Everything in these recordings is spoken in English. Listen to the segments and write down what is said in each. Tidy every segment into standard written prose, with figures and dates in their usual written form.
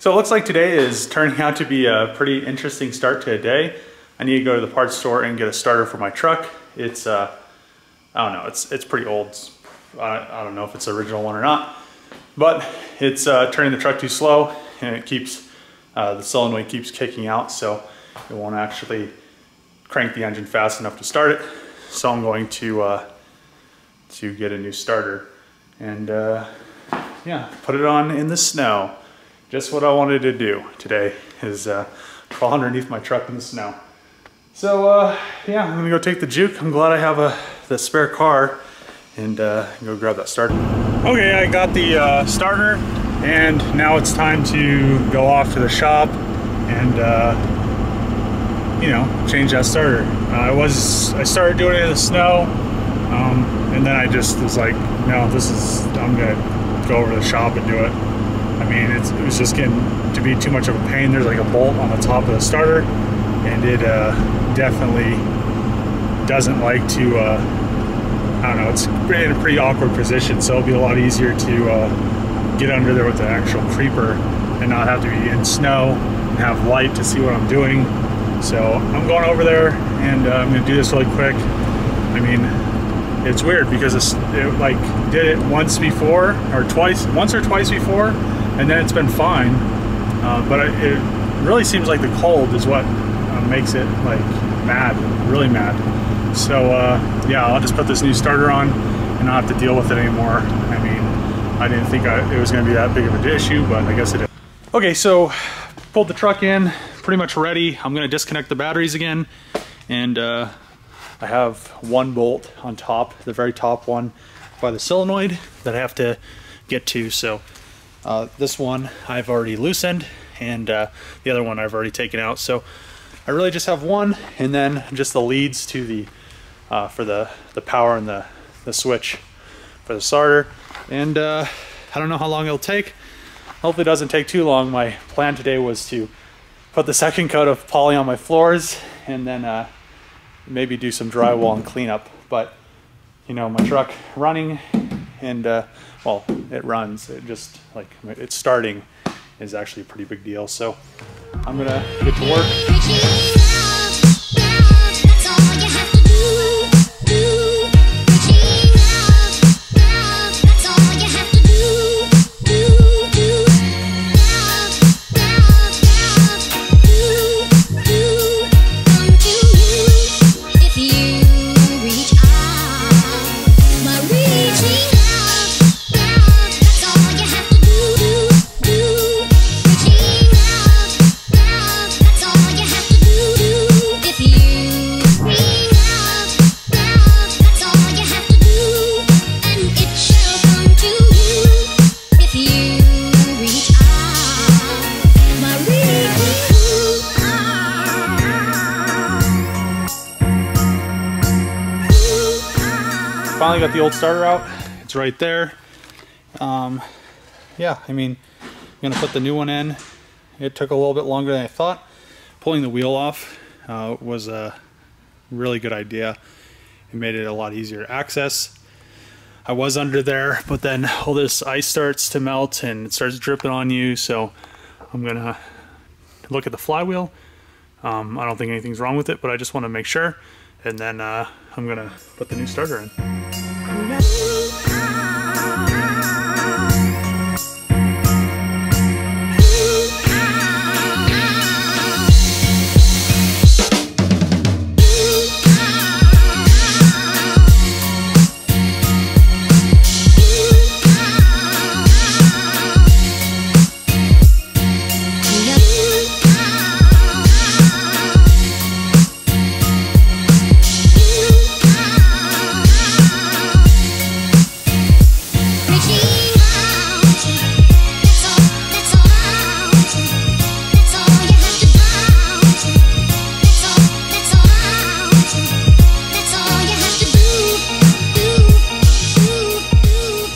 So it looks like today is turning out to be a pretty interesting start to a day. I need to go to the parts store and get a starter for my truck. It's, I don't know, it's pretty old. I don't know if it's the original one or not, but it's turning the truck too slow, and it keeps, the solenoid keeps kicking out, so it won't actually crank the engine fast enough to start it. So I'm going to get a new starter and yeah, put it on in the snow. Just what I wanted to do today is crawl underneath my truck in the snow. So yeah, I'm gonna go take the juke. I'm glad I have the spare car and go grab that starter. Okay, I got the starter, and now it's time to go off to the shop and you know, change that starter. I started doing it in the snow, and then I just was like, no, I'm gonna go over to the shop and do it. I mean, it was just getting to be too much of a pain. There's like a bolt on the top of the starter, and it definitely doesn't like to, I don't know, it's in a pretty awkward position, so it'll be a lot easier to get under there with the actual creeper and not have to be in snow and have light to see what I'm doing. So I'm going over there, and I'm gonna do this really quick. I mean, it's weird because it like did it once or twice before, and then it's been fine. But it really seems like the cold is what makes it like mad, really mad. So yeah, I'll just put this new starter on and not have to deal with it anymore. I mean, I didn't think it was gonna be that big of an issue, but I guess it is. Okay, so pulled the truck in, pretty much ready. I'm gonna disconnect the batteries again, and I have one bolt on top, the very top one by the solenoid that I have to get to. So this one I've already loosened, and the other one I've already taken out. So I really just have one, and then just the leads to the for the power and the switch for the starter. And I don't know how long it'll take. Hopefully it doesn't take too long. My plan today was to put the second coat of poly on my floors, and then maybe do some drywall and cleanup. But you know, my truck running, and well, it runs, it just like it's starting is actually a pretty big deal. So I'm gonna get to work. Finally got the old starter out. It's right there. Yeah, I mean, I'm gonna put the new one in. It took a little bit longer than I thought. Pulling the wheel off was a really good idea. It made it a lot easier to access. I was under there, but then all this ice starts to melt and it starts dripping on you. So I'm gonna look at the flywheel. I don't think anything's wrong with it, but I just want to make sure. And then I'm gonna put the new starter in.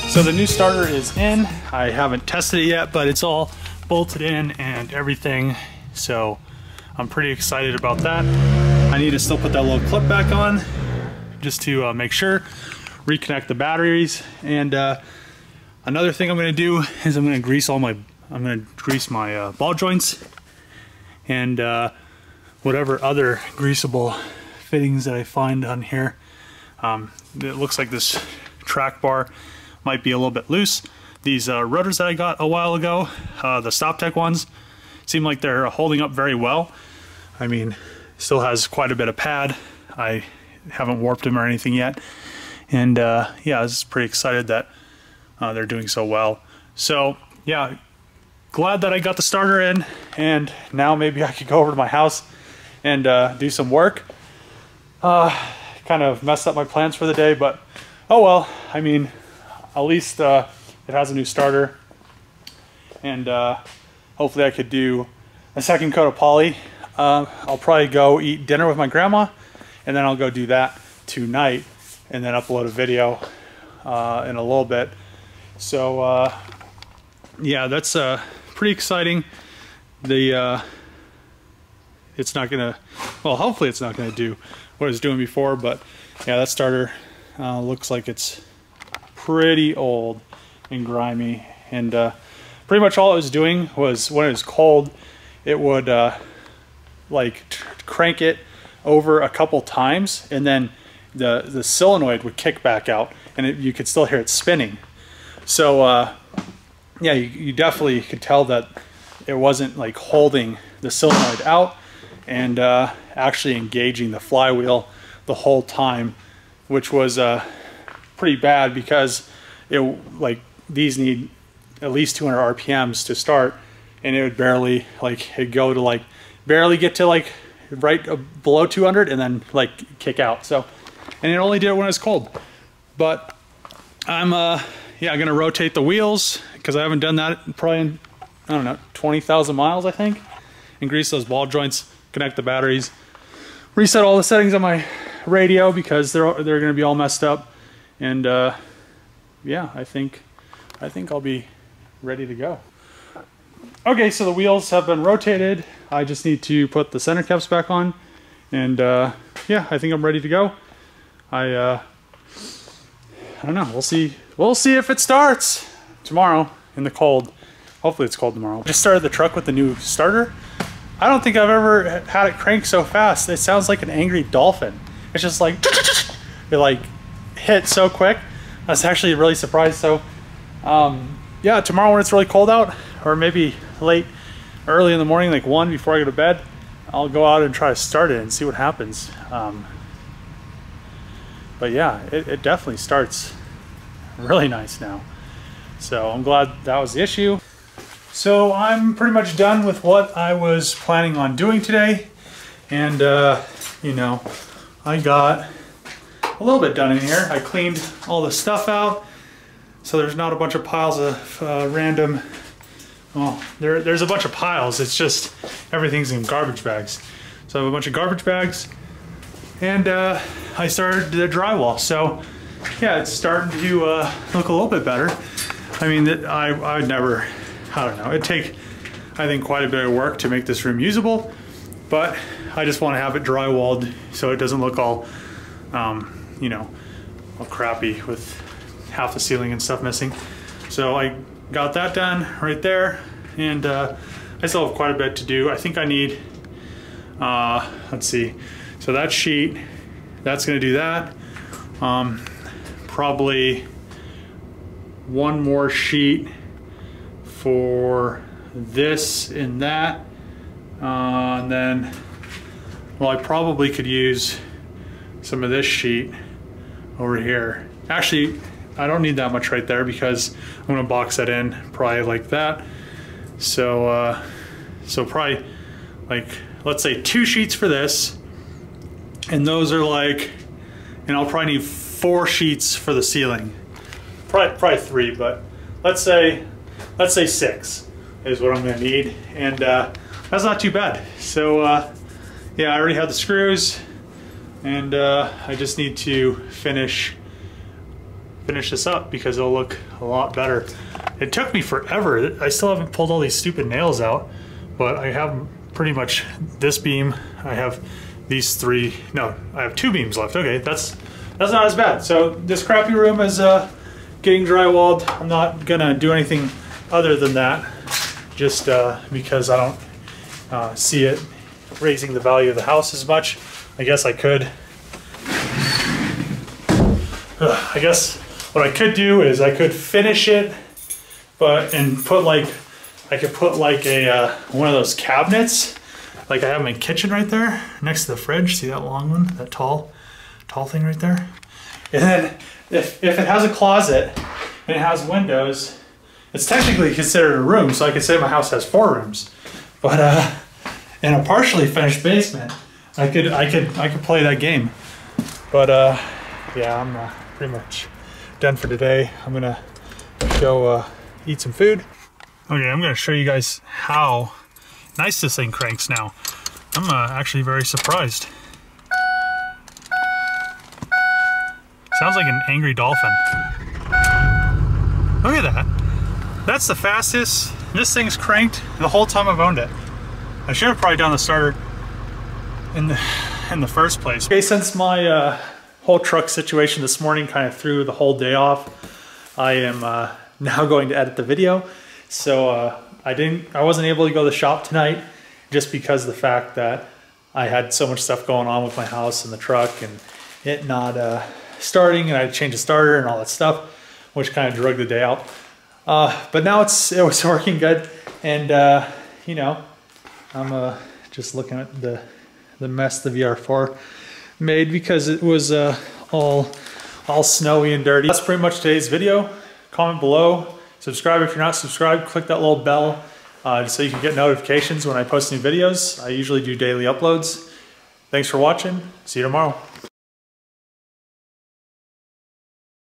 So the new starter is in. I haven't tested it yet, but it's all bolted in and everything. So I'm pretty excited about that. I need to still put that little clip back on just to make sure, reconnect the batteries. And another thing I'm gonna do is I'm gonna grease all my I'm gonna grease my ball joints and whatever other greasable fittings that I find on here. It looks like this track bar might be a little bit loose. These rotors that I got a while ago, the StopTech ones, seem like they're holding up very well. I mean, still has quite a bit of pad. I haven't warped them or anything yet. And yeah, I was pretty excited that they're doing so well. So yeah, glad that I got the starter in, and now maybe I could go over to my house and do some work. Kind of messed up my plans for the day, but oh well. I mean, at least it has a new starter, and hopefully I could do a second coat of poly. I'll probably go eat dinner with my grandma, and then I'll go do that tonight, and then upload a video in a little bit. So yeah, that's pretty exciting. It's not gonna, well, hopefully it's not gonna do what it was doing before, but yeah, that starter looks like it's pretty old and grimy, and pretty much all it was doing was when it was cold, it would like crank it over a couple times, and then the solenoid would kick back out, and you could still hear it spinning. So yeah, you definitely could tell that it wasn't like holding the solenoid out and actually engaging the flywheel the whole time, which was pretty bad, because it, like, these need at least 200 RPMs to start, and it would barely, like, it'd go to like barely get to like right below 200 and then like kick out. So, and it only did it when it was cold. But I'm yeah, gonna rotate the wheels, because I haven't done that probably in, I don't know, 20,000 miles I think, and grease those ball joints, connect the batteries, reset all the settings on my radio because they're gonna be all messed up, and yeah, I think I'll be ready to go. Okay, so the wheels have been rotated. I just need to put the center caps back on, and yeah, I think I'm ready to go. I don't know, we'll see if it starts tomorrow in the cold. Hopefully it's cold tomorrow. I just started the truck with the new starter. I don't think I've ever had it crank so fast. It sounds like an angry dolphin. It's just like, it like hit so quick. I was actually really surprised. So yeah, tomorrow when it's really cold out, or maybe early in the morning, like 1 before I go to bed, I'll go out and try to start it and see what happens. But yeah, it definitely starts really nice now. So I'm glad that was the issue. So I'm pretty much done with what I was planning on doing today. And you know, I got a little bit done in here. I cleaned all the stuff out, so there's not a bunch of piles of random, well, there's a bunch of piles, it's just everything's in garbage bags. So I have a bunch of garbage bags, and I started the drywall. So yeah, it's starting to look a little bit better. I mean, I would never, I don't know, it'd take, I think, quite a bit of work to make this room usable, but I just want to have it drywalled so it doesn't look all, you know, all crappy with half the ceiling and stuff missing. So I got that done right there, and I still have quite a bit to do. I think I need, let's see, so that sheet, that's gonna do that. Probably one more sheet for this and that, and then, well, I probably could use some of this sheet over here. Actually, I don't need that much right there, because I'm gonna box that in probably like that. So so probably like, let's say 2 sheets for this, and those are like, and I'll probably need 4 sheets for the ceiling. Probably 3, but let's say 6 is what I'm gonna need, and that's not too bad. So yeah, I already have the screws, and I just need to finish this up, because it'll look a lot better. It took me forever. I still haven't pulled all these stupid nails out, but I have pretty much this beam. I have these 3, no, I have 2 beams left. Okay, that's not as bad. So this crappy room is getting drywalled. I'm not gonna do anything other than that. just because I don't see it raising the value of the house as much. I guess I could. I guess what I could do is I could finish it, and put like, I could put like a one of those cabinets, like I have in my kitchen right there next to the fridge. See that long one, that tall thing right there? And then if it has a closet and it has windows, it's technically considered a room, so I could say my house has 4 rooms. But in a partially finished basement, I could play that game. But yeah, I'm pretty much done for today. I'm gonna go eat some food. Okay, I'm gonna show you guys how nice this thing cranks now. I'm actually very surprised. Sounds like an angry dolphin. Look at that. That's the fastest this thing's cranked the whole time I've owned it. I should have probably done the starter in the first place. Okay, since my whole truck situation this morning kind of threw the whole day off, I am now going to edit the video. So I wasn't able to go to the shop tonight just because of the fact that I had so much stuff going on with my house and the truck and it not starting, and I had to change the starter and all that stuff, which kind of drug the day out. But now it was working good, and you know, I'm just looking at the mess the VR4 made because it was all snowy and dirty. That's pretty much today's video. Comment below, subscribe if you're not subscribed, click that little bell so you can get notifications when I post new videos. I usually do daily uploads. Thanks for watching. See you tomorrow.